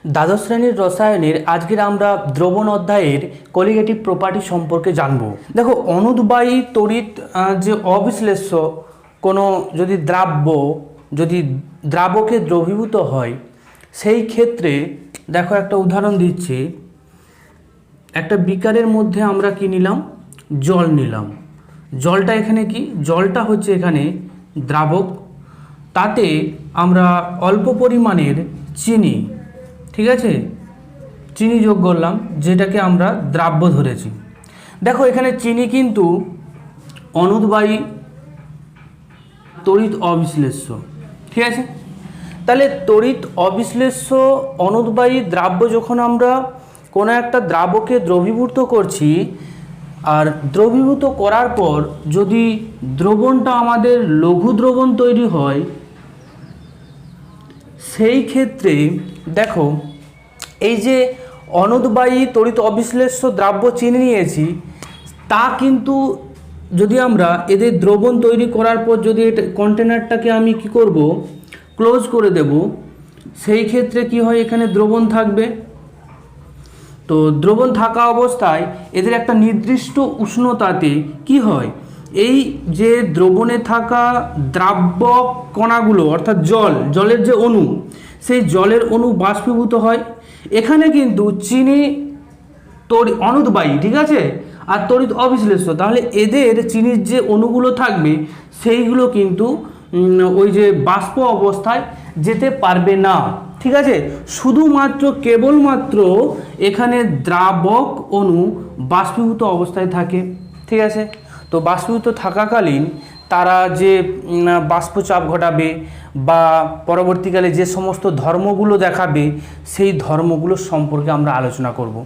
দ্বাদশ শ্রেণীর রসায়নের আজকের আমরা দ্রবণ অধ্যায়ের কলিগেটিভ প্রপার্টি সম্পর্কে জানব। দেখো, অনুদ্বায়ী তড়িৎ যে অবিশ্লেষ্য কোনো যদি দ্রাবকে দ্রবীভূত হয়, সেই ক্ষেত্রে দেখো একটা উদাহরণ দিচ্ছি। একটা বিকারের মধ্যে আমরা কি নিলাম? জল নিলাম। জলটা এখানে কি? জলটা হচ্ছে এখানে দ্রাবক। তাতে আমরা অল্প পরিমাণের চিনি, ঠিক আছে, চিনি যোগ করলাম, যেটাকে আমরা দ্রাব্য ধরেছি। দেখো এখানে চিনি কিন্তু অনুদ্বায়ী তড়িৎ অবিশ্লেষ্য, ঠিক আছে। তাহলে তড়িৎ অবিশ্লেষ্য অনুদ্বায়ী দ্রাব্য যখন আমরা কোনো একটা দ্রাবকে দ্রবীভূত করছি, আর দ্রবীভূত করার পর যদি দ্রবণটা আমাদের লঘু দ্রবণ তৈরি হয়, সেই ক্ষেত্রে দেখো এই যে অনুদ্বায়ী তড়িৎ অবিশ্লেষ্য দ্রাব্য চিনি নিয়েছি, তা কিন্তু যদি আমরা এদের দ্রবণ তৈরি করার পর যদি এটা কন্টেনারটাকে আমি কি করব, ক্লোজ করে দেব, সেই ক্ষেত্রে কি হয়, এখানে দ্রবণ থাকবে। তো দ্রবণ থাকা অবস্থায় এদের একটা নির্দিষ্ট উষ্ণতাতে কি হয়, এই যে দ্রবণে থাকা দ্রাব্য কণাগুলো অর্থাৎ জলের যে অণু, সেই জলের অণু বাষ্পীভূত হয়। এখানে কিন্তু চিনি অনুদ্বায়ী, ঠিক আছে, আর তড়িৎ অবিশ্লেষ্য, তাহলে এদের চিনির যে অণুগুলো থাকবে সেইগুলো কিন্তু ওই যে বাষ্প অবস্থায় যেতে পারবে না, ঠিক আছে। শুধুমাত্র কেবলমাত্র এখানে দ্রাবক অণু বাষ্পীভূত অবস্থায় থাকে, ঠিক আছে। তো বাষ্পীভূত থাকাকালীন তারা যে বাষ্পচাপ ঘটাবে বা পরবর্তীকালে যে সমস্ত ধর্মগুলো দেখাবে, সেই ধর্মগুলো সম্পর্কে আমরা আলোচনা করব।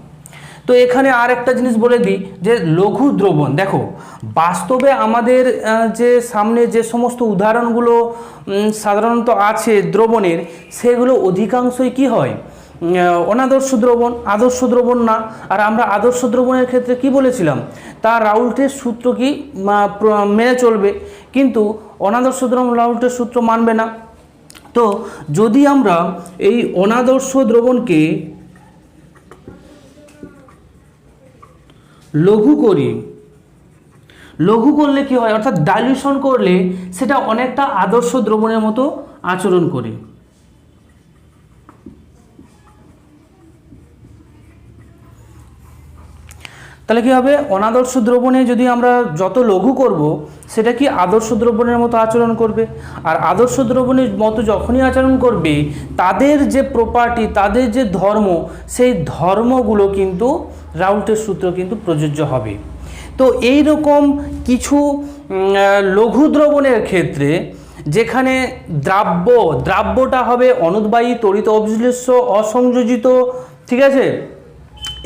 তো এখানে আর একটা জিনিস বলে দিই যে লঘু দ্রবণ, দেখো বাস্তবে আমাদের যে সামনে যে সমস্ত উদাহরণগুলো সাধারণত আছে দ্রবণের, সেগুলো অধিকাংশই কি হয়, অনাদর্শ দ্রবণ, আদর্শ দ্রবণ না। আর আমরা আদর্শ দ্রবণের ক্ষেত্রে কি বলেছিলাম, তা রাউল্টের সূত্র কি মেনে চলবে, কিন্তু অনাদর্শ দ্রবণ রাউল্টের সূত্র মানবে না। তো যদি আমরা এই অনাদর্শ দ্রবণকে লঘু করলে কি হয়, অর্থাৎ ডাইলিউশন করলে সেটা অনেকটা আদর্শ দ্রবণের মতো আচরণ করে। তাহলে কি হবে, অনাদর্শ দ্রবণে যদি আমরা যত লঘু করব, সেটা কি আদর্শ দ্রবণের মতো আচরণ করবে। আর আদর্শ দ্রবণের মতো যখনই আচরণ করবে, তাদের যে প্রপার্টি, তাদের যে ধর্ম, সেই ধর্মগুলো কিন্তু রাউল্টের সূত্র কিন্তু প্রযোজ্য হবে। তো এই রকম কিছু লঘু দ্রবণের ক্ষেত্রে যেখানে দ্রাব্যটা হবে অনুদ্বায়ী তড়িৎ অবিশ্লেষ্য অসংযোজিত, ঠিক আছে।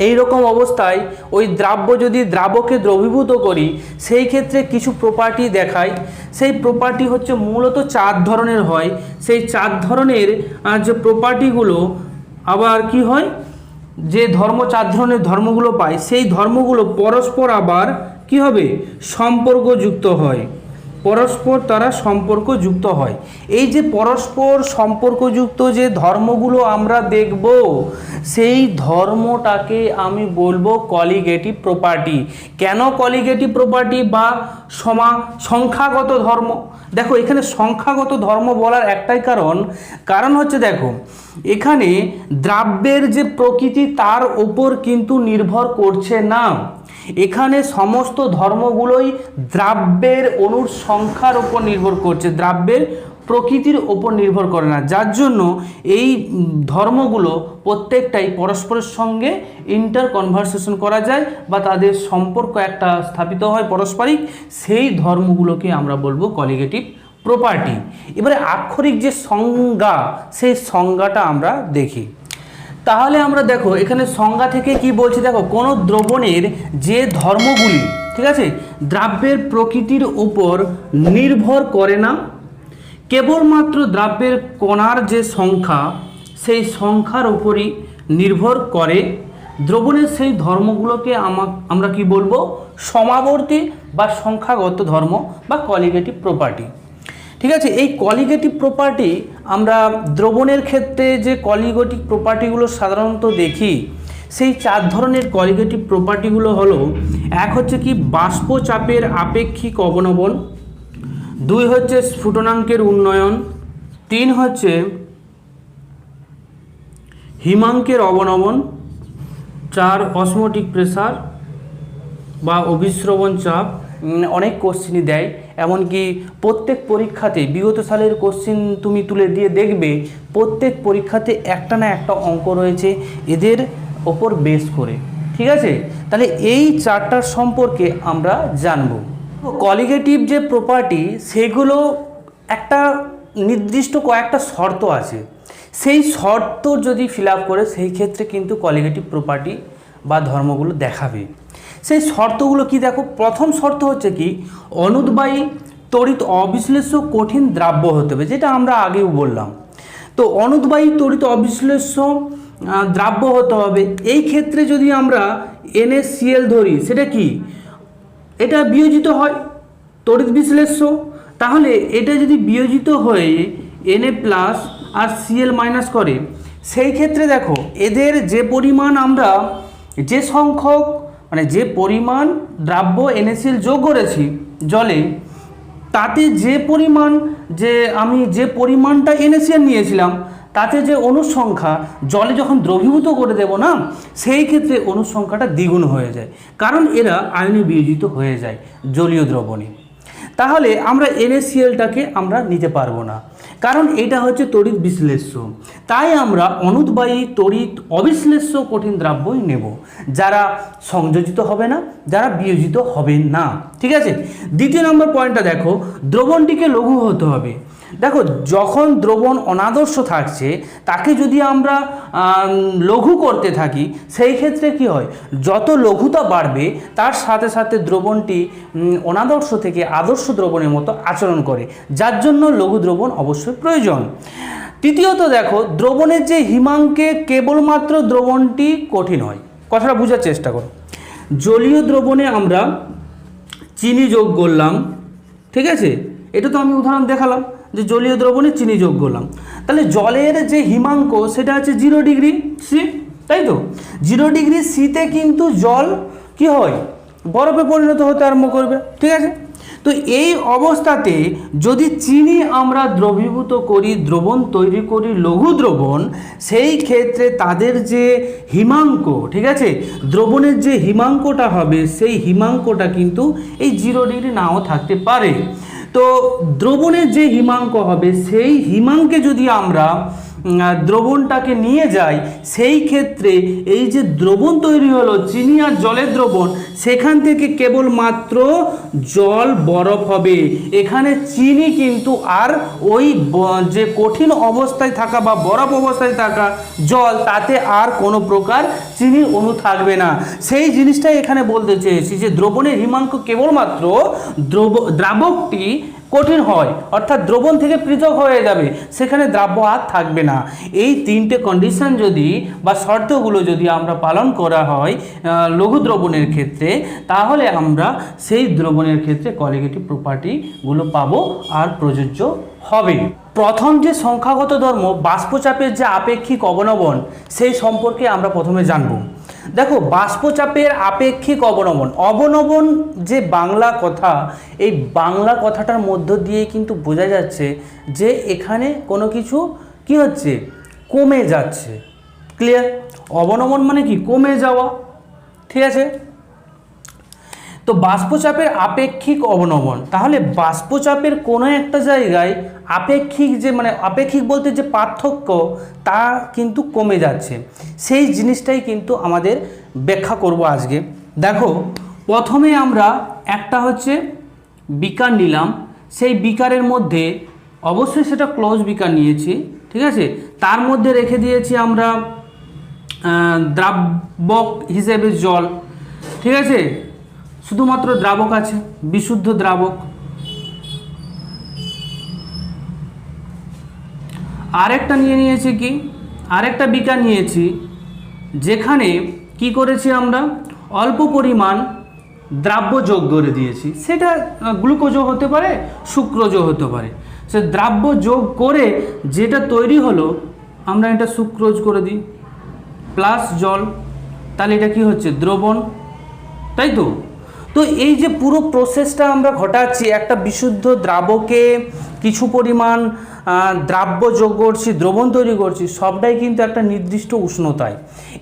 এই রকম অবস্থায় ওই দ্রাব্য যদি দ্রাবকে দ্রবীভূত করি, সেই ক্ষেত্রে কিছু প্রপার্টি দেখায়। সেই প্রপার্টি হচ্ছে মূলত 4 ধরনের হয়। সেই 4 ধরনের যে প্রপার্টিগুলো আবার কি হয়, যে 4 ধরনের ধর্মগুলো পায়, সেই ধর্মগুলো পরস্পর আবার কি হবে, সম্পর্কযুক্ত হয়, পরস্পর তারা সম্পর্কযুক্ত হয়। এই যে পরস্পর সম্পর্কযুক্ত যে ধর্মগুলো আমরা দেখব, সেই ধর্মটাকে আমি বলবো কলিগেটিভ প্রপার্টি। কেন কলিগেটিভ প্রপার্টি বা সংখ্যাগত ধর্ম? দেখো এখানে সংখ্যাগত ধর্ম বলার একটাই কারণ হচ্ছে, দেখো এখানে দ্রাব্যের যে প্রকৃতি তার ওপর কিন্তু নির্ভর করছে না। এখানে সমস্ত ধর্মগুলোই দ্রাব্যের অণুর সংখ্যার উপর নির্ভর করছে, দ্রাব্যের প্রকৃতির ওপর নির্ভর করে না। যার জন্য এই ধর্মগুলো প্রত্যেকটাই পরস্পরের সঙ্গে কনভারসেশন করা যায় বা তাদের সম্পর্ক একটা স্থাপিত হয় পারস্পরিক, সেই ধর্মগুলোকে আমরা বলবো কলিগেটিভ প্রপার্টি। এবারে আক্ষরিক যে সংজ্ঞা, সেই সংজ্ঞাটা আমরা দেখি। তাহলে আমরা দেখো এখানে সংজ্ঞা থেকে কি বলছি, দেখো কোনো দ্রবণের যে ধর্মগুলি, ঠিক আছে, দ্রাব্যের প্রকৃতির উপর নির্ভর করে না, কেবলমাত্র দ্রাব্যের কণার যে সংখ্যা, সেই সংখ্যার উপরই নির্ভর করে। দ্রবণের সেই ধর্মগুলোকে আমরা কি বলবো, সমাবর্তী বা সংখ্যাগত ধর্ম বা কলিগেটিভ প্রপার্টি, ঠিক আছে। এই কলিগেটিভ প্রপার্টি আমরা দ্রবণের ক্ষেত্রে যে কলিগেটিভ প্রপার্টিগুলো সাধারণত দেখি, সেই 4 ধরনের কলিগেটিভ প্রপার্টিগুলো হলো, এক হচ্ছে কি বাষ্প চাপের আপেক্ষিক অবনমন, 2 হচ্ছে স্ফুটনাঙ্কের উন্নয়ন, 3 হচ্ছে হিমাঙ্কের অবনমন, 4 অসমোটিক প্রেসার বা অভিস্রবণ চাপ। অনেক কোশ্চিনই দেয়, এমনকি প্রত্যেক পরীক্ষাতে বিগত সালের কোশ্চিন তুমি তুলে দিয়ে দেখবে প্রত্যেক পরীক্ষাতে একটা না একটা অঙ্ক রয়েছে এদের ওপর বেস করে। ঠিক আছে, তাহলে এই 4টার সম্পর্কে আমরা জানব। কলিগেটিভ যে প্রপার্টি সেগুলো একটা নির্দিষ্ট কয়েকটা শর্ত আছে, সেই শর্ত যদি ফিল আপ করে সেই ক্ষেত্রে কিন্তু কলিগেটিভ প্রপার্টি বা ধর্মগুলো দেখাবে। সেই শর্তগুলো কি দেখো, প্রথম শর্ত হচ্ছে কি অনুদ্বায়ী তড়িৎ অবিশ্লেষ্য কঠিন দ্রাব্য হতে হবে, যেটা আমরা আগেও বললাম। তো অনুদ্বায়ী তড়িৎ অবিশ্লেষ্য দ্রাব্য হতে হবে। এই ক্ষেত্রে যদি আমরা NaCl ধরি, সেটা কি, এটা বিয়োজিত হয় তড়িৎ বিশ্লেষ্য, তাহলে এটা যদি বিয়োজিত হয়ে Na+ আর Cl- করে, সেই ক্ষেত্রে দেখো এদের যে পরিমাণ আমরা যে সংখ্যক মানে যে পরিমাণ দ্রাব্য NaCl যোগ করেছি জলে, তাতে যে পরিমাণ আমি যে পরিমাণটা NaCl নিয়েছিলাম তাতে যে অণুর সংখ্যা জলে যখন দ্রবীভূত করে দেব না, সেই ক্ষেত্রে অণুর সংখ্যাটা দ্বিগুণ হয়ে যায়, কারণ এরা আয়নে বিয়োজিত হয়ে যায় জলীয় দ্রবণে। তাহলে আমরা NaClটাকে আমরা নিতে পারবো না, কারণ এটা হচ্ছে তড়িৎ বিশ্লেষ্য। তাই আমরা অনুদ্বায়ী তড়িৎ অবিশ্লেষ্য কঠিন দ্রাব্যই নেব, যারা সংযোজিত হবে না, যারা বিয়োজিত হবে না। ঠিক আছে, দ্বিতীয় নম্বর পয়েন্টটা দেখো, দ্রবণটিকে লঘু হতে হবে। দেখো যখন দ্রবণ অনাদর্শ থাকছে তাকে যদি আমরা লঘু করতে থাকি, সেই ক্ষেত্রে কি হয়, যত লঘুতা বাড়বে তার সাথে সাথে দ্রবণটি অনাদর্শ থেকে আদর্শ দ্রবণের মতো আচরণ করে, যার জন্য লঘু দ্রবণ অবশ্যই প্রয়োজন। তৃতীয়ত দেখো, দ্রবণের যে হিমাঙ্কে কেবলমাত্র দ্রবণটি কঠিন হয়। কথাটা বোঝার চেষ্টা করো, জলীয় দ্রবণে আমরা চিনি যোগ করলাম, ঠিক আছে, এটা তো আমি উদাহরণ দেখালাম যে জলীয় দ্রবণে চিনি যোগ করলাম, তাহলে জলের যে হিমাঙ্ক সেটা হচ্ছে 0 ডিগ্রি সি, তাই তো 0 ডিগ্রি সিতে কিন্তু জল কি হয়, বরফে পরিণত হতে আরম্ভ করবে। ঠিক আছে, তো এই অবস্থাতে যদি চিনি আমরা দ্রবীভূত করি, দ্রবণ তৈরি করি লঘু দ্রবণ, সেই ক্ষেত্রে তাদের যে হিমাঙ্ক, ঠিক আছে, দ্রবণের যে হিমাঙ্কটা হবে সেই হিমাঙ্কটা কিন্তু এই 0 ডিগ্রি নাও থাকতে পারে। তো দ্রবণের যে হিমাঙ্ক হবে সেই হিমাঙ্কে যদি আমরা দ্রবণটাকে নিয়ে যাই, সেই ক্ষেত্রে এই যে দ্রবণ তৈরি হলো চিনি আর জলের দ্রবণ, সেখান থেকে কেবলমাত্র জল বরফ হবে। এখানে চিনি কিন্তু আর ওই যে কঠিন অবস্থায় থাকা বা বরফ অবস্থায় থাকা জল, তাতে আর কোনো প্রকার চিনির অণু থাকবে না। সেই জিনিসটাই এখানে বলতে চেয়েছি যে দ্রবণের হিমাঙ্ক কেবলমাত্র দ্রাবকটি কঠিন হয়, অর্থাৎ দ্রবণ থেকে পৃথক হয়ে যাবে, সেখানে দ্রাব্য আর থাকবে না। এই 3টে কন্ডিশন যদি বা শর্তগুলো যদি আমরা পালন করা হয় লঘু দ্রবণের ক্ষেত্রে, তাহলে আমরা সেই দ্রবণের ক্ষেত্রে কলিগেটিভ প্রপার্টিগুলো পাবো আর প্রযোজ্য হবে। প্রথম যে সংখ্যাগত ধর্ম বাষ্পচাপের যে আপেক্ষিক অবনমন, সেই সম্পর্কে আমরা প্রথমে জানব। দেখো বাষ্পচাপের আপেক্ষিক অবনমন যে বাংলা কথা, এই বাংলা কথাটার মধ্য দিয়ে কিন্তু বোঝা যাচ্ছে যে এখানে কোনো কিছু কি হচ্ছে, কমে যাচ্ছে। ক্লিয়ার, অবনমন মানে কি, কমে যাওয়া। ঠিক আছে, তো বাষ্পচাপের আপেক্ষিক অবনমন, তাহলে বাষ্পচাপের কোনো একটা জায়গায় আপেক্ষিক যে মানে আপেক্ষিক বলতে যে পার্থক্য, তা কিন্তু কমে যাচ্ছে। সেই জিনিসটাই কিন্তু আমাদের ব্যাখ্যা করব আজকে। দেখো প্রথমে আমরা একটা হচ্ছে বিকার নিলাম, সেই বিকারের মধ্যে অবশ্যই সেটা ক্লোজ বিকার নিয়েছি, ঠিক আছে, তার মধ্যে রেখে দিয়েছি আমরা দ্রাবক হিসেবে জল। ঠিক আছে, শুধুমাত্র দ্রাবক আছে, বিশুদ্ধ দ্রাবক। আরেকটা নিয়ে নিয়েছি কি, আরেকটা বিকার নিয়েছি, যেখানে কি করেছি আমরা অল্প পরিমাণ দ্রাব্য যোগ করে দিয়েছি। সেটা গ্লুকোজও হতে পারে, সুক্রোজও হতে পারে। সে দ্রাব্য যোগ করে যেটা তৈরি হলো আমরা এটা সুক্রোজ করে দিই প্লাস জল, তাহলে এটা কি হচ্ছে দ্রবণ, তাই তো। তো এই যে পুরো প্রসেসটা আমরা ঘটাচ্ছি, একটা বিশুদ্ধ দ্রাবকে কিছু পরিমাণ দ্রাব্য যোগ করছি, দ্রবণ তৈরি করছি, সবটাই কিন্তু একটা নির্দিষ্ট উষ্ণতায়।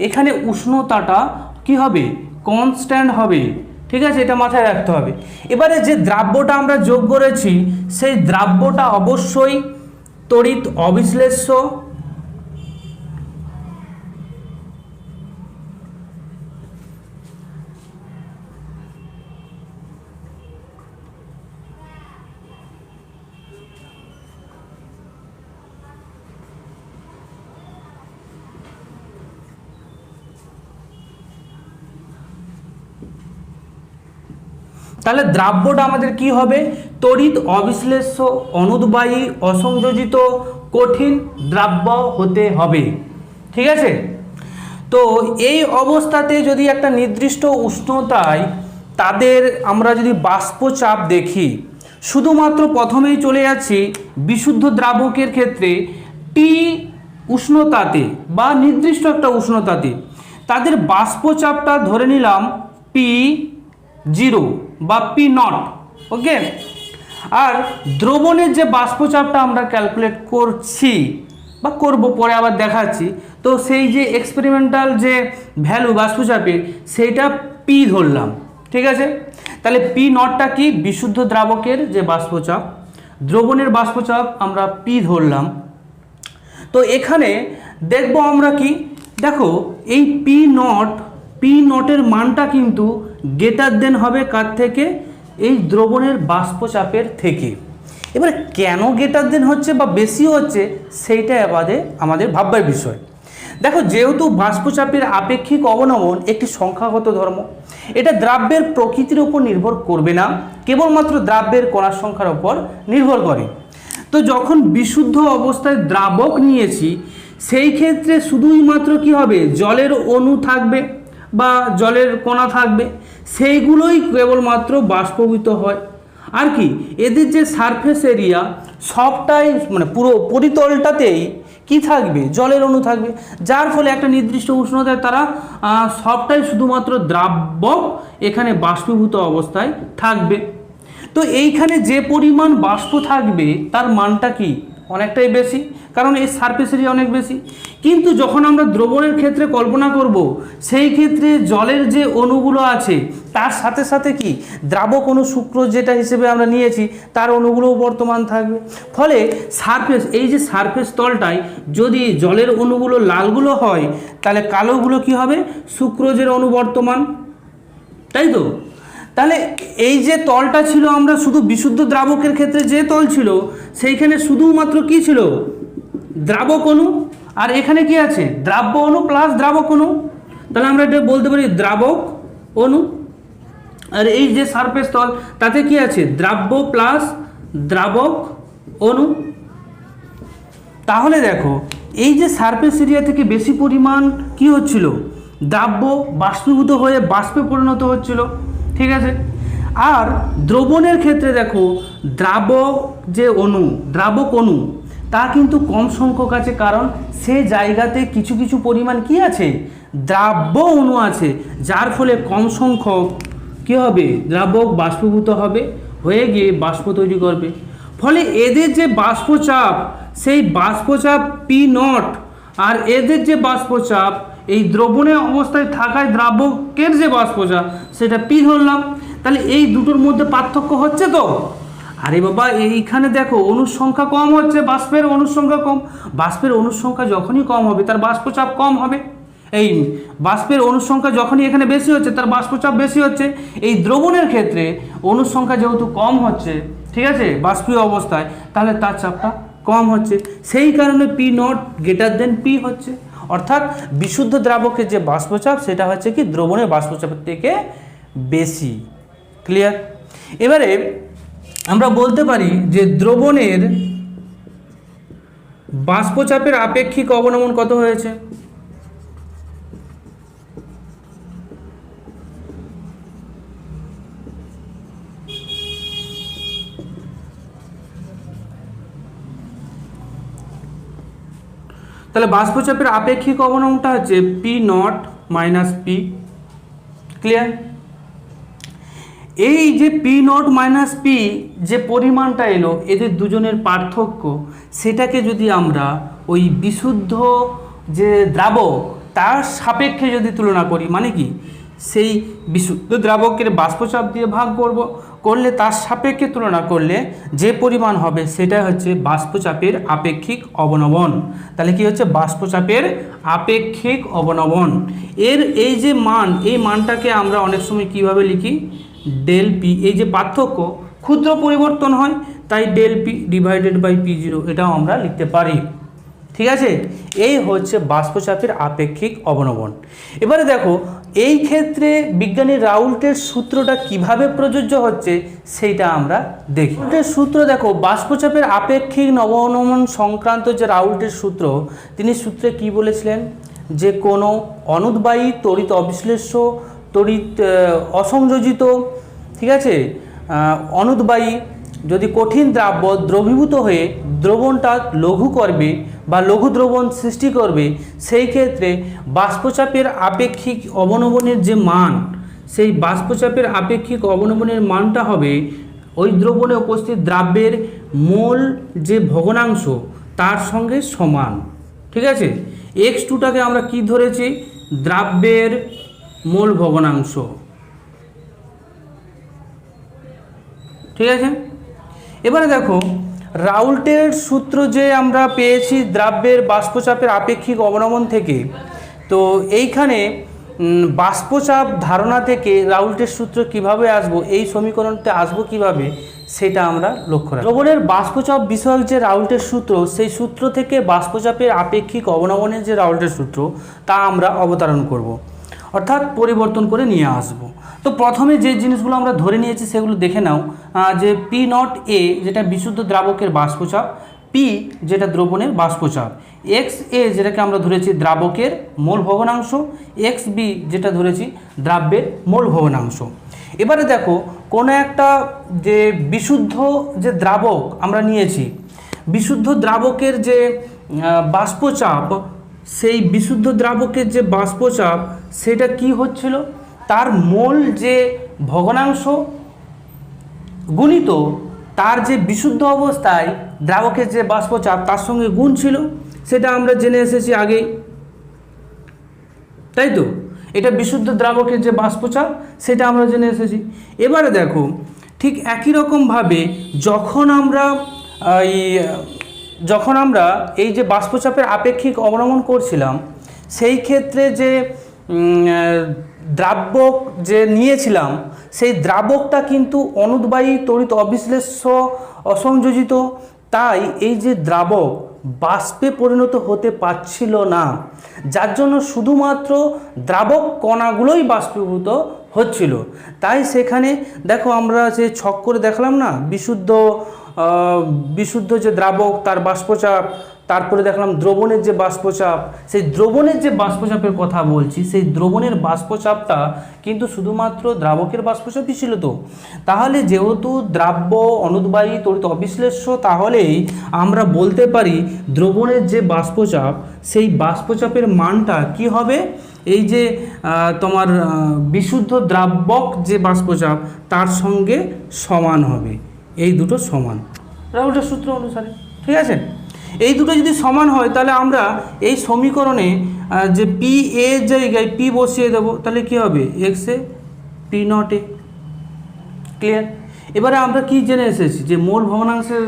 এখানে উষ্ণতাটা কি হবে, কনস্ট্যান্ট হবে, ঠিক আছে, এটা মাথায় রাখতে হবে। এবারে যে দ্রাব্যটা আমরা যোগ করেছি সেই দ্রাব্যটা অবশ্যই তড়িৎ অবিশ্লেষ্য, তাহলে দ্রাব্যটা আমাদের কি হবে, তড়িৎ অবিশ্লেষ্য, অনুদ্বায়ী, অসংযোজিত, কঠিন দ্রাব্য হতে হবে, ঠিক আছে। তো এই অবস্থাতে যদি একটা নির্দিষ্ট উষ্ণতায় তাদের আমরা যদি বাষ্পচাপ দেখি, শুধুমাত্র প্রথমেই চলে যাচ্ছি বিশুদ্ধ দ্রাবকের ক্ষেত্রে টি উষ্ণতাতে বা নির্দিষ্ট একটা উষ্ণতাতে তাদের বাষ্পচাপটা ধরে নিলাম P0 বা P0, ওকে। আর দ্রবণের যে বাষ্পচাপটা আমরা ক্যালকুলেট করছি বা করব, পরে আবার দেখাচ্ছি, তো সেই যে এক্সপেরিমেন্টাল যে ভ্যালু বাষ্পচাপের সেইটা P ধরলাম, ঠিক আছে। তাহলে P0টা কি, বিশুদ্ধ দ্রাবকের যে বাষ্পচাপ, দ্রবণের বাষ্পচাপ আমরা P ধরলাম। তো এখানে দেখব আমরা কি, দেখো এই P0 মানটা কিন্তু গ্রেটার দেন হবে কার থেকে, এই দ্রবণের বাষ্পচাপের থেকে। এবারে কেন গ্রেটার দেন হচ্ছে বা বেশি হচ্ছে সেইটা আমাদের ভাববার বিষয়। দেখো, যেহেতু বাষ্পচাপের আপেক্ষিক অবনমন একটি সংখ্যাগত ধর্ম, এটা দ্রাব্যের প্রকৃতির উপর নির্ভর করবে না, কেবলমাত্র দ্রাব্যের কণার সংখ্যার উপর নির্ভর করে। তো যখন বিশুদ্ধ অবস্থায় দ্রাবক নিয়েছি সেই ক্ষেত্রে শুধুই মাত্র কি হবে, জলের অণু থাকবে বা জলের কণা থাকবে, সেইগুলোই কেবলমাত্র বাষ্পীভূত হয়। আর কি এদের যে সারফেস এরিয়া সবটাই মানে পুরো পরিতলটাতেই কি থাকবে, জলের অণু থাকবে, যার ফলে একটা নির্দিষ্ট উষ্ণতায় তারা সবটাই শুধুমাত্র দ্রাবক এখানে বাষ্পীভূত অবস্থায় থাকবে। তো এইখানে যে পরিমাণ বাষ্প থাকবে তার মানটা কি অনেকটাই বেশি, কারণ এই সারফেস এরিয়া অনেক বেশি। কিন্তু যখন আমরা দ্রবণের ক্ষেত্রে কল্পনা করব সেই ক্ষেত্রে জলের যে অণুগুলো আছে তার সাথে সাথে কি দ্রাবক অণু সুক্রোজ যেটা হিসেবে আমরা নিয়েছি তার অণুগুলোও বর্তমান থাকবে। ফলে সারফেস, এই যে সারফেস তলটায় যদি জলের অণুগুলো লালগুলো হয় তাহলে কালোগুলো কি হবে, সুক্রোজের অণু বর্তমান, তাই তো। তাহলে এই যে তলটা ছিল আমরা শুধু বিশুদ্ধ দ্রাবকের ক্ষেত্রে যে তল ছিল সেইখানে শুধুমাত্র কি ছিল, দ্রাবক অণু, আর এখানে কি আছে, দ্রাব্য অণু প্লাস দ্রাবক অণু। তাহলে আমরা এটা বলতে পারি দ্রাবক অণু। আর এই যে সারফেস তল তাতে কি আছে, দ্রাব্য প্লাস দ্রাবক অণু। তাহলে দেখো এই যে সারফেস এরিয়া থেকে বেশি পরিমাণ কি হচ্ছিল, দ্রাব্য বাষ্পীভূত হয়ে বাষ্পে পরিণত হচ্ছিল, ঠিক আছে। আর দ্রবণের ক্ষেত্রে দেখো দ্রাবক যে অণু, দ্রাবক অণু তা কিন্তু কম সংখ্যক আছে, কারণ সে জায়গাতে কিছু কিছু পরিমাণ কি আছে, দ্রাব্য অণু আছে, যার ফলে কম সংখ্যক কি হবে, দ্রাবক বাষ্পীভূত হবে, হয়ে গিয়ে বাষ্প তৈরি করবে। ফলে এদের যে বাষ্পচাপ সেই বাষ্পচাপ P0 আর এদের যে বাষ্পচাপ এই দ্রবণের অবস্থায় থাকায় দ্রাবকের যে বাষ্পচাপ সেটা P ধরলাম। তাহলে এই দুটোর মধ্যে পার্থক্য হচ্ছে তো। আরে বাবা, এইখানে দেখো অণুর সংখ্যা কম হচ্ছে, বাষ্পের অণুর সংখ্যা কম। বাষ্পের অণুর সংখ্যা যখনই কম হবে তার বাষ্পচাপ কম হবে। এই বাষ্পের অণুর সংখ্যা যখনই এখানে বেশি হচ্ছে তার বাষ্পচাপ বেশি হচ্ছে। এই দ্রবণের ক্ষেত্রে অণুর সংখ্যা যেহেতু কম হচ্ছে, ঠিক আছে, বাষ্পীয় অবস্থায়, তাহলে তার চাপটা কম হচ্ছে, সেই কারণে P0 গ্রেটার দেন P হচ্ছে। অর্থাৎ বিশুদ্ধ দ্রাবকের যে বাষ্পচাপ সেটা হচ্ছে কি দ্রবণের বাষ্পচাপের থেকে বেশি। ক্লিয়ার? এবারে আমরা বলতে পারি যে দ্রবণের বাষ্পচাপের আপেক্ষিক অবনমন কত হয়েছে। তাহলে বাষ্পচাপের আপেক্ষিক অবনমনটা হচ্ছে P naught minus P. Clear? এই যে পি নট মাইনাস পি যে পরিমাণটা এলো, এদের দুজনের পার্থক্য, সেটাকে যদি আমরা ওই বিশুদ্ধ যে দ্রাবক তার সাপেক্ষে যদি তুলনা করি, মানে কি সেই বিশুদ্ধ দ্রাবকের বাষ্পচাপ দিয়ে ভাগ করলে তার সাপেক্ষে তুলনা করলে যে পরিমাণ হবে সেটা হচ্ছে বাষ্পচাপের আপেক্ষিক অবনমন। তাহলে কি হচ্ছে বাষ্পচাপের আপেক্ষিক অবনমন। এই যে মান, এই মানটাকে আমরা অনেক সময় কিভাবে লিখি, ডেল পি। এই যে পার্থক্য ক্ষুদ্র পরিবর্তন হয়, তাই del P divided by P zero, এটাও আমরা লিখতে পারি। ঠিক আছে, এই হচ্ছে বাষ্পচাপের আপেক্ষিক অবনমন। এবারে দেখো এই ক্ষেত্রে বিজ্ঞানী রাউল্টের সূত্রটা কিভাবে প্রযোজ্য হচ্ছে সেইটা আমরা দেখি। রাউল্টের সূত্র দেখো, বাষ্পচাপের আপেক্ষিক অবনমন সংক্রান্ত যে রাউল্টের সূত্র, তিনি সূত্রে কি বলেছিলেন, যে কোনো অনুদ্বায়ী তড়িৎ অবিশ্লেষ্য তড়িৎ অসংযোজিত, ঠিক আছে, অনুদ্বায়ী যদি কঠিন দ্রাব্য দ্রবীভূত হয়ে দ্রবণটা লঘু করবে বা লঘু দ্রবণ সৃষ্টি করবে, সেই ক্ষেত্রে বাষ্পচাপের আপেক্ষিক অবনমনের যে মান, সেই বাষ্পচাপের আপেক্ষিক অবনমনের মানটা হবে ওই দ্রবণে উপস্থিত দ্রাব্যের মোল যে ভগ্নাংশ তার সঙ্গে সমান। ঠিক আছে, এক্স টুটাকে আমরা কি ধরেছি, দ্রাব্যের মোল ভগ্নাংশ। ঠিক আছে, এবারে দেখো রাউল্টের সূত্র যে আমরা পেয়েছি দ্রাব্যের বাষ্পচাপের আপেক্ষিক অবনমন থেকে, তো এইখানে বাষ্পচাপ ধারণা থেকে রাউল্টের সূত্র কিভাবে আসবো, এই সমীকরণটা আসবো কিভাবে, সেটা আমরা লক্ষ্য রাখব। দ্রবণের বাষ্পচাপ বিষয়ক যে রাউল্টের সূত্র, সেই সূত্র থেকে বাষ্পচাপের আপেক্ষিক অবনমনের যে রাউল্টের সূত্র, তা আমরা অবতারণ করব, অর্থাৎ পরিবর্তন করে নিয়ে আসব। তো প্রথমে যে জিনিসগুলো আমরা ধরে নিয়েছি সেগুলো দেখে নাও, যে পি নট এ যেটা বিশুদ্ধ দ্রাবকের বাষ্পচাপ, পি যেটা দ্রবণের বাষ্পচাপ, এক্স এ যেটাকে আমরা ধরেছি দ্রাবকের মোল ভগ্নাংশ, এক্স বি যেটা ধরেছি দ্রাব্যের মোল ভগ্নাংশ। এবারে দেখো কোনো একটা যে বিশুদ্ধ যে দ্রাবক আমরা নিয়েছি, বিশুদ্ধ দ্রাবকের যে বাষ্পচাপ, সেই বিশুদ্ধ দ্রাবকের যে বাষ্পচাপ সেটা কি হচ্ছিল, তার মোল যে ভগ্নাংশ গুণিত তার যে বিশুদ্ধ অবস্থায় দ্রাবকের যে বাষ্পচাপ তার সঙ্গে গুণ ছিল, সেটা আমরা জেনে এসেছি আগেই, তাই তো? এটা বিশুদ্ধ দ্রাবকের যে বাষ্পচাপ সেটা আমরা জেনে এসেছি। এবারে দেখো ঠিক একই রকমভাবে যখন আমরা এই যে বাষ্পচাপের আপেক্ষিক অবনমন করছিলাম, সেই ক্ষেত্রে যে দ্রাবক যে নিয়েছিলাম, সেই দ্রাবকটা কিন্তু অনুদ্বায়ী তড়িৎ অবিশ্লেষ্য অসংযোজিত, তাই এই যে দ্রাবক বাষ্পে পরিণত হতে পারছিল না, যার জন্য শুধুমাত্র দ্রাবক কণাগুলোই বাষ্পীভূত হচ্ছিল। তাই সেখানে দেখো আমরা যে ছক করে দেখলাম না, বিশুদ্ধ যে দ্রাবক তার বাষ্পচাপ, তারপরে দেখলাম দ্রবণের যে বাষ্পচাপ, সেই দ্রবণের যে বাষ্পচাপের কথা বলছি, সেই দ্রবণের বাষ্পচাপটা কিন্তু শুধুমাত্র দ্রাবকের বাষ্পচাপই ছিল। তো তাহলে যেহেতু দ্রাব্য অনুদ্বায়ী তড়িৎ অবিশ্লেষ্য, তাহলেই আমরা বলতে পারি দ্রবণের যে বাষ্পচাপ, সেই বাষ্পচাপের মানটা কি হবে, এই যে তোমার বিশুদ্ধ দ্রাবক যে বাষ্পচাপ তার সঙ্গে সমান হবে। এই দুটো সমান রাউল্টের সূত্র অনুসারে। ঠিক আছে, এই দুটো যদি সমান হয় তাহলে আমরা এই সমীকরণে যে পি এ জায়গায় পি বসিয়ে দেবো, তাহলে কি হবে, x A P not a. Clear? এবারে আমরা কি জেনে এসেছি, যে মোল ভগ্নাংশের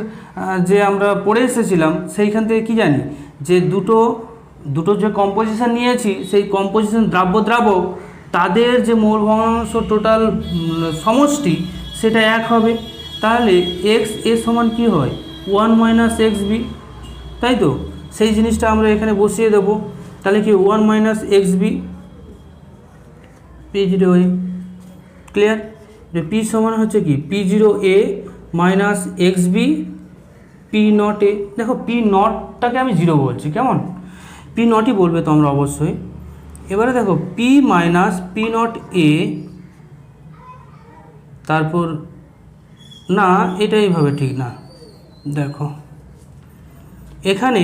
যে আমরা পড়ে এসেছিলাম, সেইখান থেকে কি জানি, যে দুটো যে কম্পোজিশন নিয়েছি, সেই কম্পোজিশন দ্রাবক তাদের যে মোল ভগ্নাংশ টোটাল সমষ্টি সেটা এক হবে। তাহলে এক্স এ সমান কি হয়, 1 মাইনাস এক্স বি, তাই তো? সেই জিনিসটা আমরা এখানে বসিয়ে দেবো, তাহলে কি 1 minus x B p zero a. Clear? যে পি সমান হচ্ছে কি, p zero a minus x B P not a. দেখো পি নটটাকে আমি জিরো বলছি, কেমন, পি নটই বলবে তোমরা অবশ্যই। এবারে দেখো P minus P not a, তারপর না এটা এইভাবে ঠিক না, দেখো এখানে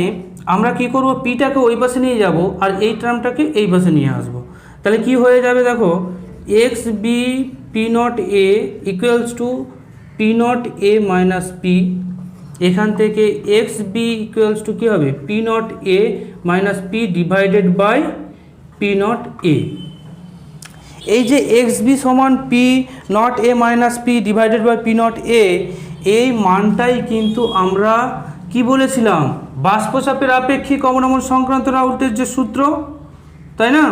আমরা কি করব, পিটাকে ওই পাশে নিয়ে যাব আর এই টার্মটাকে এই পাশে নিয়ে আসব। তাহলে কি হয়ে যাবে দেখো, X B P not A equals to P not A minus P. এখান থেকে এক্স বি ইকুয়ালস টু কী হবে, P not A minus P divided by P not A. এই যে এক্স বি সমান P not A minus P divided by P not A, এই মানটাই কিন্তু আমরা কি বলেছিলাম, বাষ্পচাপের আপেক্ষিক অবনমন সংক্রান্ত রাউল্টের যে সূত্র, তাই না?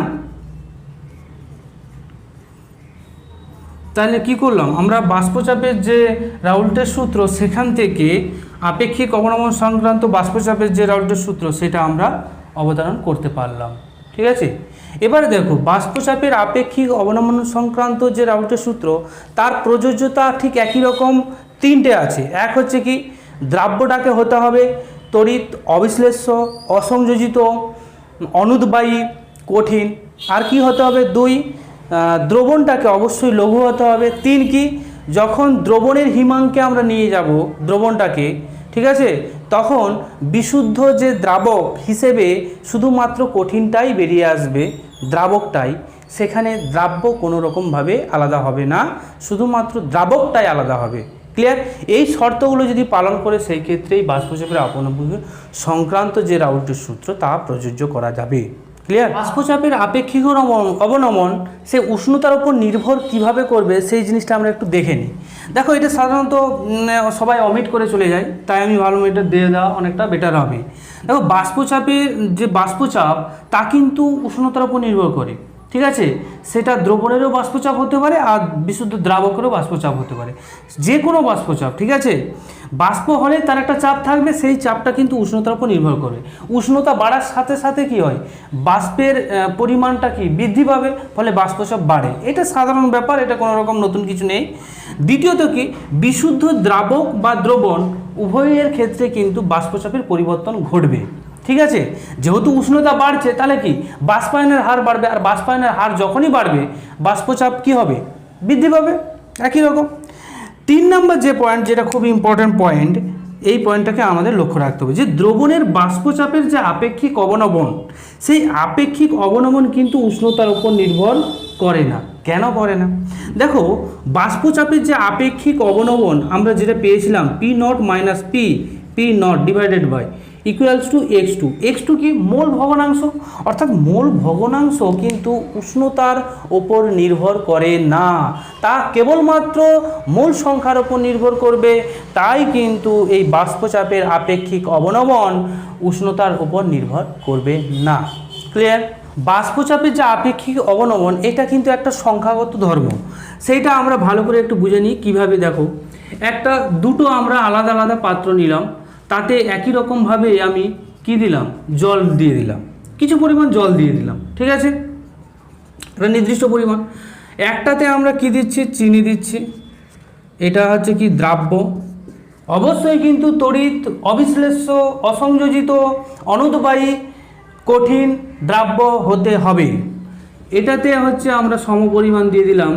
তাহলে কি করলাম আমরা, বাষ্পচাপের যে রাউল্টের সূত্র সেখান থেকে আপেক্ষিক অবনমন সংক্রান্ত বাষ্পচাপের যে রাউল্টের সূত্র সেটা আমরা অবধারণ করতে পারলাম। ঠিক আছে, এবারে দেখো বাষ্পচাপের আপেক্ষিক অবনমন সংক্রান্ত যে রাউল্টের সূত্র তার প্রযোজ্যতা ঠিক একই রকম তিনটে আছে। এক হচ্ছে কি, দ্রাব্যটাকে হতে হবে তড়িৎ, অবিশ্লেষ্য, অসংযোজিত, অনুদ্বায়ী, কঠিন। আর কি হতে হবে, দুই, দ্রবণটাকে অবশ্যই লঘু হতে হবে। তিন কি, যখন দ্রবণের হিমাঙ্কে আমরা নিয়ে যাব দ্রবণটাকে, ঠিক আছে, তখন বিশুদ্ধ যে দ্রাবক হিসেবে শুধুমাত্র কঠিনটাই বেরিয়ে আসবে, দ্রাবকটাই, সেখানে দ্রাব্য কোনো রকমভাবে আলাদা হবে না, শুধুমাত্র দ্রাবকটাই আলাদা হবে। ক্লিয়ার? এই শর্তগুলো যদি পালন করে সেই ক্ষেত্রেই বাষ্পচাপের অবনমন সংক্রান্ত যে রাউল্টের সূত্র তা প্রযোজ্য করা যাবে। ক্লিয়ার? বাষ্পচাপের আপেক্ষিক অবনমন সে উষ্ণতার উপর নির্ভর কিভাবে করবে সেই জিনিসটা আমরা একটু দেখে নিই। দেখো, এটা সাধারণত সবাই অমিট করে চলে যায়, তাই আমি ভালো এটা দিয়ে দেওয়া অনেকটা বেটার হবে। দেখো, বাষ্পচাপের যে বাষ্পচাপ তা কিন্তু উষ্ণতার উপর নির্ভর করে। ঠিক আছে, সেটা দ্রবণেরও বাষ্পচাপ হতে পারে আর বিশুদ্ধ দ্রাবকেরও বাষ্পচাপ হতে পারে, যে কোনো বাষ্পচাপ। ঠিক আছে, বাষ্প হলে তার একটা চাপ থাকবে, সেই চাপটা কিন্তু উষ্ণতার উপর নির্ভর করে। উষ্ণতা বাড়ার সাথে সাথে কি হয়, বাষ্পের পরিমাণটা কি বৃদ্ধি পাবে, ফলে বাষ্পচাপ বাড়ে। এটা সাধারণ ব্যাপার, এটা কোনো রকম নতুন কিছু নেই। দ্বিতীয়ত কি, বিশুদ্ধ দ্রাবক বা দ্রবণ উভয়ের ক্ষেত্রে কিন্তু বাষ্পচাপের পরিবর্তন ঘটবে। ঠিক আছে, যেহেতু উষ্ণতা বাড়ছে তাহলে কি বাষ্পায়নের হার বাড়বে, আর বাষ্পায়নের হার যখনই বাড়বে বাষ্পচাপ কি হবে, বৃদ্ধি পাবে। একই রকম 3 নম্বর যে পয়েন্ট, যেটা খুব ইম্পর্ট্যান্ট পয়েন্ট, এই পয়েন্টটাকে আমাদের লক্ষ্য রাখতে হবে যে দ্রবণের বাষ্পচাপের যে আপেক্ষিক অবনমন, সেই আপেক্ষিক অবনমন কিন্তু উষ্ণতার উপর নির্ভর করে না। কেন করে না? দেখো, বাষ্পচাপের যে আপেক্ষিক অবনমন আমরা যেটা পেয়েছিলাম P naught minus P naught divided by equals to x2 কি, মোল ভগ্নাংশ। অর্থাৎ মোল ভগ্নাংশ কিন্তু উষ্ণতার ওপর নির্ভর করে না, তা কেবলমাত্র মোল সংখ্যার ওপর নির্ভর করবে। তাই কিন্তু এই বাষ্পচাপের আপেক্ষিক অবনমন উষ্ণতার ওপর নির্ভর করবে না। ক্লিয়ার? বাষ্পচাপের যে আপেক্ষিক অবনমন এটা কিন্তু একটা সংখ্যাগত ধর্ম, সেইটা আমরা ভালো করে একটু বুঝে নিই কীভাবে। দেখো, দুটো আমরা আলাদা আলাদা পাত্র নিলাম, তাতে একই রকমভাবে আমি কি দিলাম, জল দিয়ে দিলাম, কিছু পরিমাণ জল দিয়ে দিলাম। ঠিক আছে, একটা নির্দিষ্ট পরিমাণ। একটাতে আমরা কি দিচ্ছি, চিনি দিচ্ছি, এটা হচ্ছে কি দ্রাব্য। অবশ্যই কিন্তু তড়িৎ, অবিশ্লেষ্য, অসংযোজিত, অনুদ্বায়ী, কঠিন দ্রাব্য হতে হবে। এটাতে হচ্ছে আমরা সমপরিমাণ দিয়ে দিলাম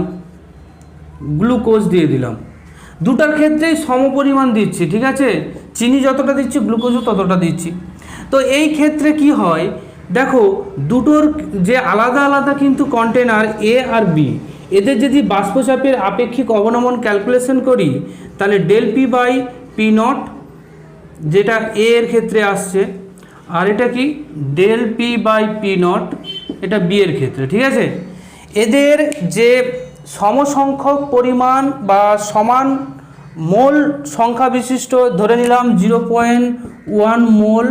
গ্লুকোজ দিয়ে দিলাম। দুটার ক্ষেত্রেই সমপরিমাণ দিচ্ছি। ঠিক আছে, চিনি যতটা দিচ্ছি গ্লুকোজও ততটা দিচ্ছি। তো এই ক্ষেত্রে কি হয়, দেখো, দুটোর যে আলাদা আলাদা কিন্তু কন্টেনার এ আর বি, এদের যদি বাষ্পচাপের আপেক্ষিক অবনমন ক্যালকুলেশন করি তাহলে del P by P naught, যেটা এ এর ক্ষেত্রে আসছে, আর এটা কি del P by P naught, এটা বি এর ক্ষেত্রে। ঠিক আছে, এদের যে সমসংখ্যক পরিমাণ বা সমান মোল সংখ্যা বিশিষ্ট ধরে নিলাম 0.1 মোল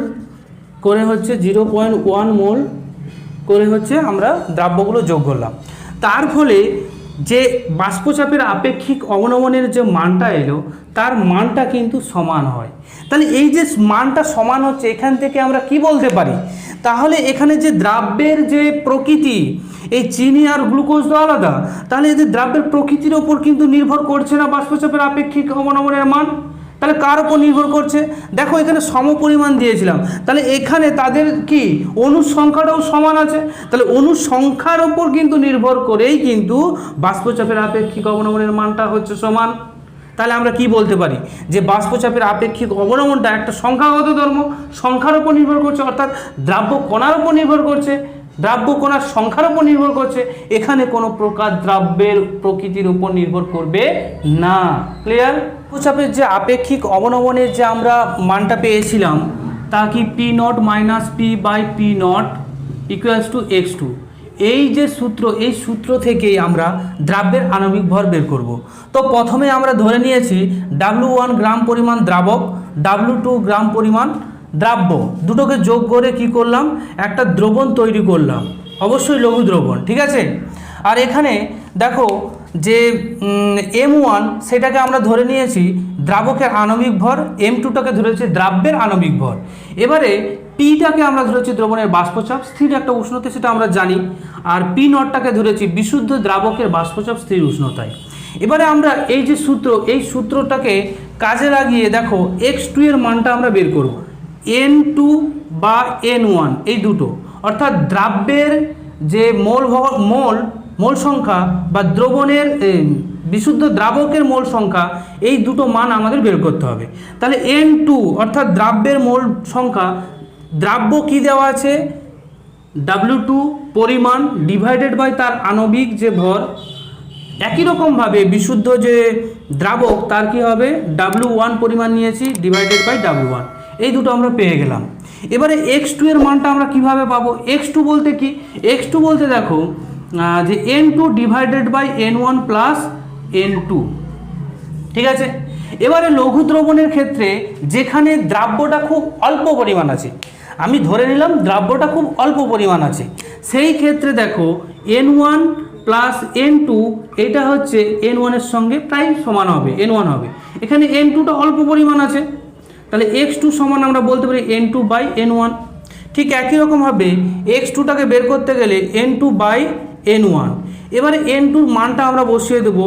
করে হচ্ছে 0.1 মোল করে হচ্ছে আমরা দ্রাব্যগুলো যোগ করলাম। তার ফলে যে বাষ্পচাপের আপেক্ষিক অবনমনের যে মানটা এলো তার মানটা কিন্তু সমান হয়। তাহলে এই যে মানটা সমান হচ্ছে, এখান থেকে আমরা কি বলতে পারি, তাহলে এখানে যে দ্রাব্যের যে প্রকৃতি, এই চিনি আর গ্লুকোজ তো আলাদা, তাহলে এদের দ্রাব্যের প্রকৃতির ওপর কিন্তু নির্ভর করছে না বাষ্পচাপের আপেক্ষিক অবনমনের মান। তাহলে কার ওপর নির্ভর করছে, দেখো এখানে সমপরিমাণ দিয়েছিলাম, তাহলে এখানে তাদের কি অণুর সংখ্যাটাও সমান আছে, তাহলে অণুর সংখ্যার ওপর কিন্তু নির্ভর করেই কিন্তু বাষ্পচাপের আপেক্ষিক অবনমনের মানটা হচ্ছে সমান। তাহলে আমরা কি বলতে পারি যে বাষ্পচাপের আপেক্ষিক অবনমনটা একটা সংখ্যাগত ধর্ম, সংখ্যার উপর নির্ভর করছে, অর্থাৎ দ্রাব্য কণার উপর নির্ভর করছে, দ্রাব্য কণার সংখ্যার উপর নির্ভর করছে, এখানে কোনো প্রকার দ্রাব্যের প্রকৃতির উপর নির্ভর করবে না। ক্লিয়ার? বাষ্পচাপের যে আপেক্ষিক অবনমনের যে আমরা মানটা পেয়েছিলাম তা কি P naught minus P by P naught equals to x2। এই যে সূত্র, এই সূত্র থেকেই আমরা দ্রাব্যের আণবিক ভর বের করব। তো প্রথমে আমরা ধরে নিয়েছি W1 গ্রাম পরিমাণ দ্রাবক, W2 গ্রাম পরিমাণ দ্রাব্য, দুটোকে যোগ করে কি করলাম, একটা দ্রবণ তৈরি করলাম, অবশ্যই লঘু দ্রবণ। ঠিক আছে? আর এখানে দেখো যে M1 সেটাকে আমরা ধরে নিয়েছি দ্রাবকের আণবিক ভর, M2টাকে ধরেছি দ্রাব্যের আণবিক ভর। এবারে পিটাকে আমরা ধরেছি দ্রবণের বাষ্পচাপ, স্থির একটা উষ্ণতা, সেটা আমরা জানি। আর পি নটটাকে ধরেছি বিশুদ্ধ দ্রাবকের বাষ্পচাপ স্থির উষ্ণতায়। এবারে আমরা এই যে সূত্র, এই সূত্রটাকে কাজে লাগিয়ে দেখো x2 এর মানটা আমরা বের করব। N2 বা N1 এই দুটো, অর্থাৎ দ্রাব্যের যে মোল সংখ্যা বা দ্রবণের বিশুদ্ধ দ্রাবকের মোল সংখ্যা, এই দুটো মান আমাদের বের করতে হবে। তাহলে N2 অর্থাৎ দ্রাব্যের মোল সংখ্যা, দ্রাব্য কি দেওয়া আছে W2 পরিমাণ ডিভাইডেড বাই তার আণবিক যে ভর, একই রকমভাবে বিশুদ্ধ যে দ্রাবক তার কি হবে W1 পরিমাণ নিয়েছি ডিভাইডেড বাই W1, এই দুটো আমরা পেয়ে গেলাম। এবারে x2 এর মানটা আমরা কিভাবে পাবো? x2 বলতে কি? x2 বলতে দেখো যে N2 divided by N1 plus N2। ঠিক আছে? এবারে লঘু দ্রবণের ক্ষেত্রে যেখানে দ্রাব্যটা খুব অল্প পরিমাণ আছে, আমি ধরে নিলাম দ্রাব্যটা খুব অল্প পরিমাণ আছে, সেই ক্ষেত্রে দেখো N1 প্লাস N2 এটা হচ্ছে N1 এর সঙ্গে প্রায় সমান হবে, N1 হবে। এখানে N2টা অল্প পরিমাণ আছে, তাহলে x2 সমান আমরা বলতে পারি N2 বাই N1। ঠিক একই রকমভাবে x2টাকে বের করতে গেলে N2 বাই N1। এবারে N2র মানটা আমরা বসিয়ে দেব,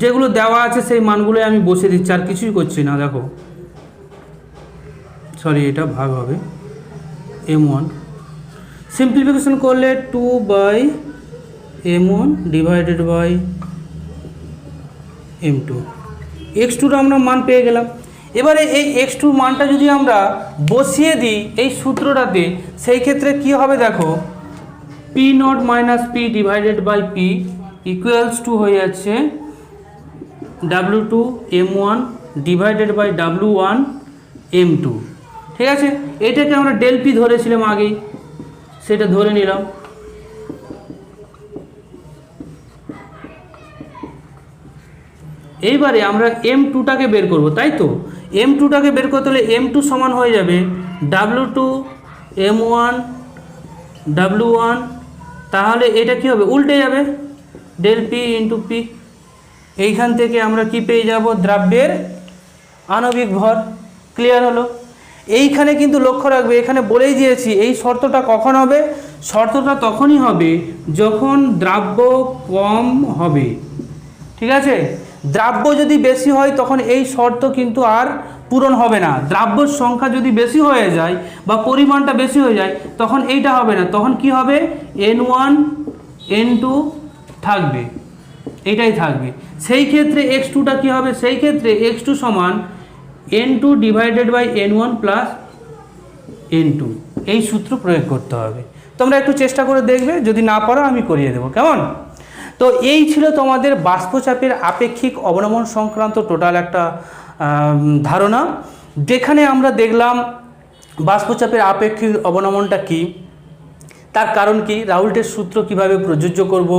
যেগুলো দেওয়া আছে সেই মানগুলো আমি বসিয়ে দিচ্ছি, আর কিছুই করছি না। দেখো সরি, এটা ভাগ হবে M1, সিম্পলিফিকেশন করলে 2 by M1 divided by M2। x2র আমরা মান পেয়ে গেলাম। এবারে এই x2 মানটা যদি আমরা বসিয়ে দিই এই সূত্রটাতে, সেই ক্ষেত্রে কি হবে দেখো, P naught minus P divided by P equals to হয়ে যাচ্ছে W2 M1 divided by W1 M2। ঠিক আছে? এটাকে আমরা ডেল পি ধরেছিলাম আগেই, সেটা ধরে নিলাম। এইবারে আমরা M2টাকে বের করব, তাই তো? M2টাকে বের করতে হলে M2 সমান হয়ে যাবে W2 M1 W1, তাহলে এটা কি হবে, উল্টে যাবে, ডেল পি ইন্টু পি। এইখান থেকে আমরা কি পেয়ে যাব, দ্রাব্যের আণবিক ভর। ক্লিয়ার হলো? এইখানে কিন্তু লক্ষ্য রাখবে, এখানে বলেই দিয়েছি এই শর্তটা কখন হবে, শর্তটা তখনই হবে যখন দ্রাব্য কম হবে। ঠিক আছে? দ্রাব্য যদি বেশি হয় তখন এই শর্ত কিন্তু আর পূরণ হবে না। দ্রাব্যর সংখ্যা যদি বেশি হয়ে যায় বা পরিমাণটা বেশি হয়ে যায় তখন এইটা হবে না, তখন কি হবে, N1 N2 থাকবে, এটাই থাকবে। সেই ক্ষেত্রে x2টা কি হবে, সেই ক্ষেত্রে x2 সমান N2 divided by N1 plus N2, এই সূত্র প্রয়োগ করতে হবে। তোমরা একটু চেষ্টা করে দেখবে, যদি না পারো আমি করিয়ে দেবো, কেমন? তো এই ছিল তোমাদের বাষ্পচাপের আপেক্ষিক অবনমন সংক্রান্ত টোটাল একটা ধারণা, যেখানে আমরা দেখলাম বাষ্পচাপের আপেক্ষিক অবনমনটা কি, তার কারণ কি, রাউল্টের সূত্র কিভাবে প্রযোজ্য করব,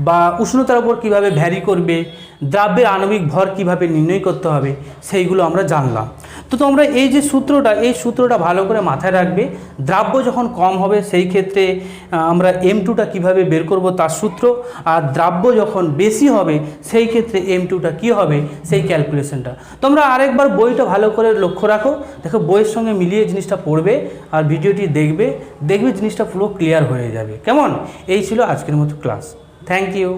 বা উষ্ণতার উপর কীভাবে ভ্যারি করবে, দ্রাব্যের আণবিক ভর কিভাবে নির্ণয় করতে হবে, সেইগুলো আমরা জানলাম। তো তোমরা এই যে সূত্রটা, এই সূত্রটা ভালো করে মাথায় রাখবে। দ্রাব্য যখন কম হবে সেই ক্ষেত্রে আমরা M2টা কীভাবে বের করব তার সূত্র, আর দ্রাব্য যখন বেশি হবে সেই ক্ষেত্রে M2টা কী হবে সেই ক্যালকুলেশনটা। তোমরা আরেকবার বইটা ভালো করে লক্ষ্য রাখো, দেখো বইয়ের সঙ্গে মিলিয়ে জিনিসটা পড়বে আর ভিডিওটি দেখবে জিনিসটা পুরো ক্লিয়ার হয়ে যাবে, কেমন? এই ছিল আজকের মতো ক্লাস। Thank you.